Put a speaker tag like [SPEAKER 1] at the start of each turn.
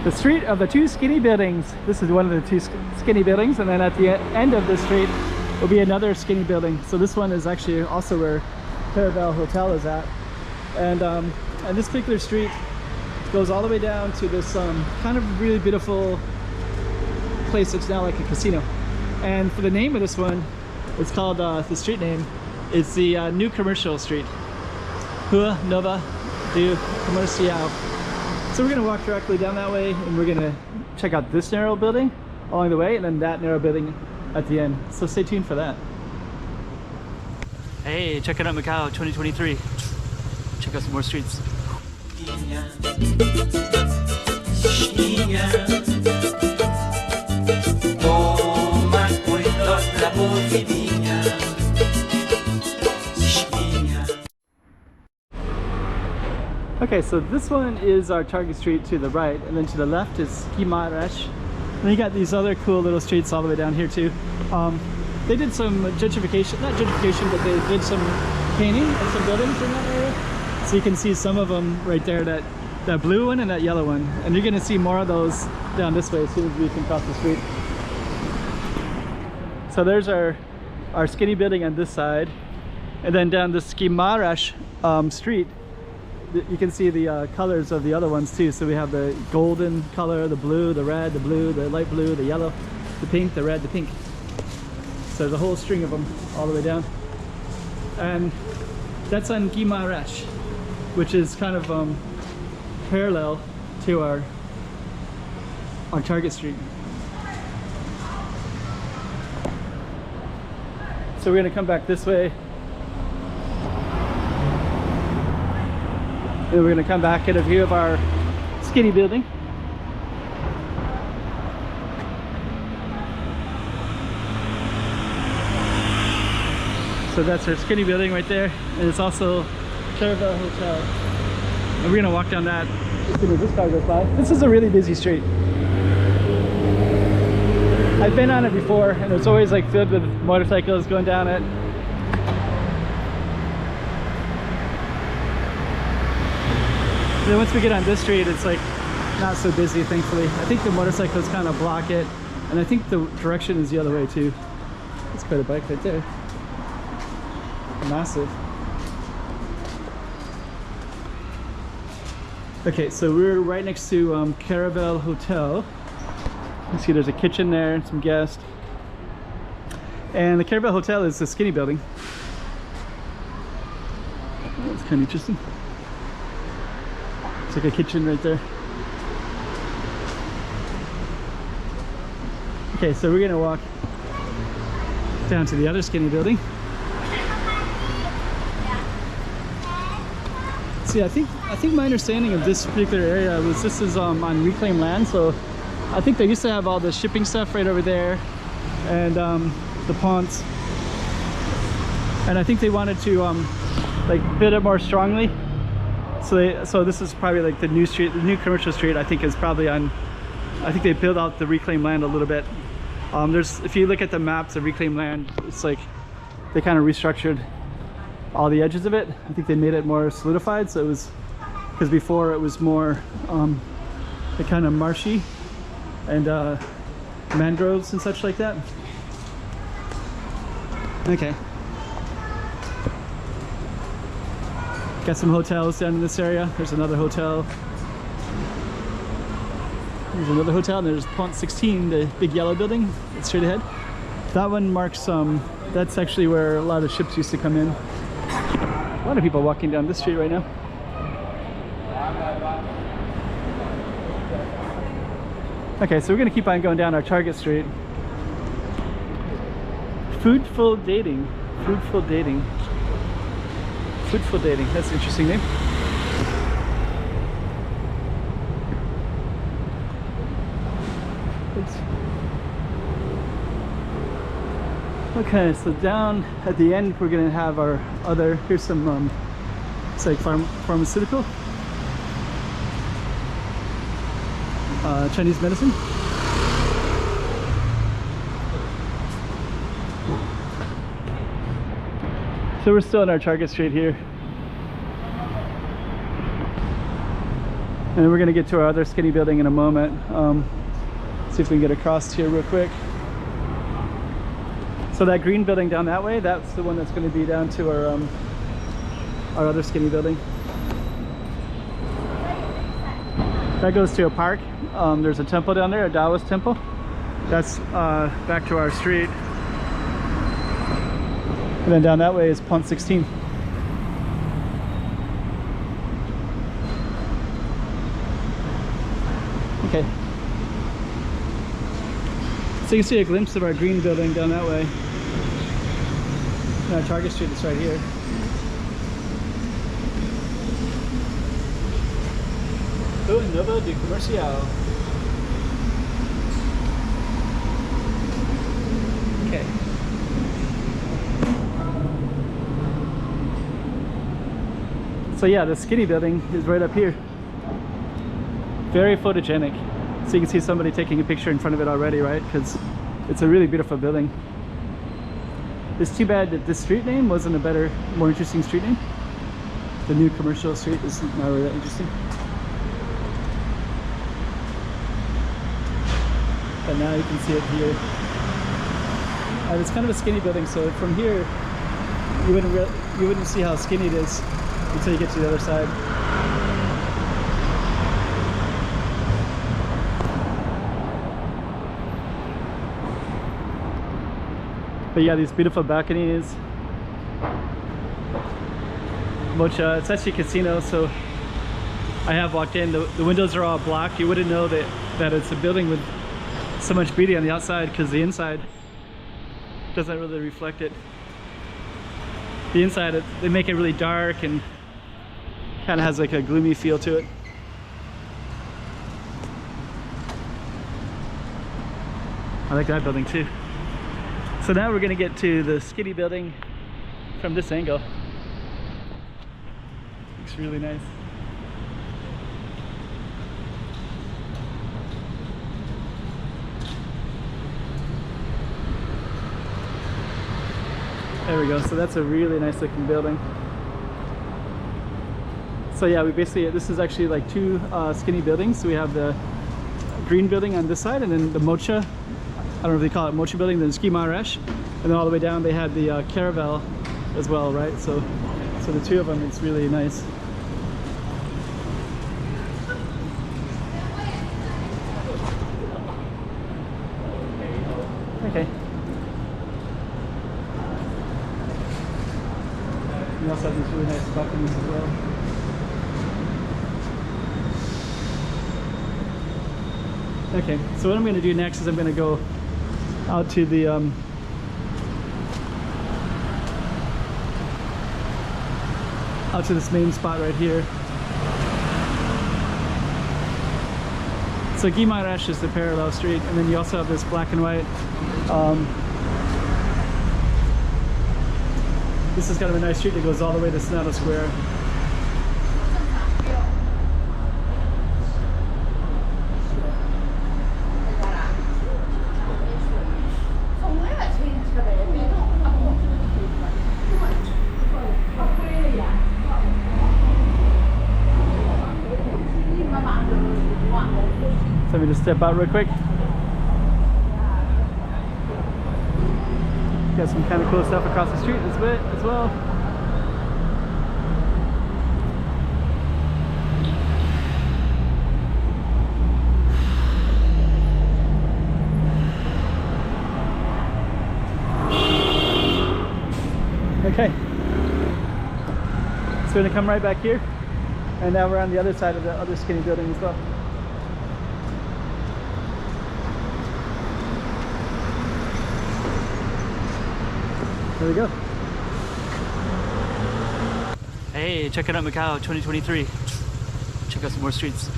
[SPEAKER 1] The street of the two skinny buildings. This is one of the two skinny buildings, and then at the end of the street will be another skinny building. So this one is actually also where Caravel Hotel is at. And this particular street goes all the way down to this kind of really beautiful place that's now like a casino. And for the name of this one, it's called, the street name, it's the New Commercial Street. Rua Nova do Comércio. So we're going to walk directly down that way, and we're going to check out this narrow building along the way, and then that narrow building at the end. So stay tuned for that. Hey, checking out Macau 2023. Check out some more streets. Okay, so this one is our target street to the right, and then to the left is Comércio. And you got these other cool little streets all the way down here too. They did some gentrification, not gentrification, but they did some painting of some buildings in that area. So you can see some of them right there, that blue one and that yellow one. And you're gonna see more of those down this way as soon as we can cross the street. So there's our skinny building on this side. And then down this Comércio street, you can see the colors of the other ones too. So we have the golden color, the blue, the red, the blue, the light blue, the yellow, the pink, the red, the pink. So there's a whole string of them all the way down. And that's on Comércio, which is kind of parallel to our target street. So we're going to come back this way. And we're going to come back, get a view of our skinny building. So that's our skinny building right there, and it's also Caravel Hotel. And we're going to walk down that as soon as this car goes by. This is a really busy street. I've been on it before, and it's always like filled with motorcycles going down it. And then once we get on this street, it's like not so busy, thankfully. I think the motorcycles kind of block it, and I think the direction is the other way too. That's quite a bike right there. Massive. Okay, so we're right next to Caravel Hotel. You can see there's a kitchen there and some guests. And the Caravel Hotel is the skinny building. That's kind of interesting. It's like a kitchen right there. Okay, so we're gonna walk down to the other skinny building. See, I think my understanding of this particular area was this is on reclaimed land, so I think they used to have all the shipping stuff right over there, and the ponds. And I think they wanted to like build it more strongly. So this is probably like the new street, the new commercial street. I think is probably on. I think they built out the reclaimed land a little bit. If you look at the maps of reclaimed land, it's like they kind of restructured all the edges of it. I think they made it more solidified. So it was, because before it was more like kind of marshy and mangroves and such like that. Okay. Got some hotels down in this area. There's another hotel. There's another hotel, and there's Pont 16, the big yellow building. It's straight ahead. That one marks, that's actually where a lot of ships used to come in. A lot of people walking down this street right now. Okay, so we're gonna keep on going down our target street. Foodful dating. Foodful dating. Foodful dating. That's an interesting name. Okay, so down at the end we're gonna have our other. Here's some. It's like pharmaceutical. Chinese medicine. So we're still in our target street here. And then we're gonna get to our other skinny building in a moment. See if we can get across here real quick. So that green building down that way, that's the one that's gonna be down to our other skinny building. That goes to a park. There's a temple down there, a Taoist temple. That's back to our street. And then down that way is Pont 16. Okay. So you can see a glimpse of our green building down that way. Our Target Street is right here. Rua Nova do Comércio. Okay. So yeah, the skinny building is right up here. Very photogenic. So you can see somebody taking a picture in front of it already, right? Because it's a really beautiful building. It's too bad that this street name wasn't a better, more interesting street name. The new commercial street is not really that interesting. But now you can see it here. And it's kind of a skinny building, so from here you wouldn't see how skinny it is until you get to the other side. But yeah, these beautiful balconies. Mocha, it's actually a casino, so I have walked in. The windows are all black. You wouldn't know that it's a building with so much beauty on the outside because the inside doesn't really reflect it. The inside, they make it really dark and kind of has like a gloomy feel to it. I like that building too. So now we're gonna get to the skinny building from this angle. Looks really nice. There we go. So that's a really nice looking building. So yeah, we basically, this is actually like two skinny buildings. So we have the green building on this side and then the Mocha, I don't know if they call it Mocha building, then Ski Maharaj. And then all the way down they had the Caravel as well, right? So the two of them, it's really nice. Okay. We also have these really nice balconies as well. Okay, so what I'm going to do next is I'm going to go out to the out to this main spot right here. So Ski Maharaj is the parallel street, and then you also have this black and white. This is kind of a nice street that goes all the way to Sonato Square. So let me just step out real quick. Got some kind of cool stuff across the street this bit as well. Okay. So we're gonna come right back here. And now we're on the other side of the other skinny building as well. There we go. Hey, check it out, Macau 2023. Check out some more streets.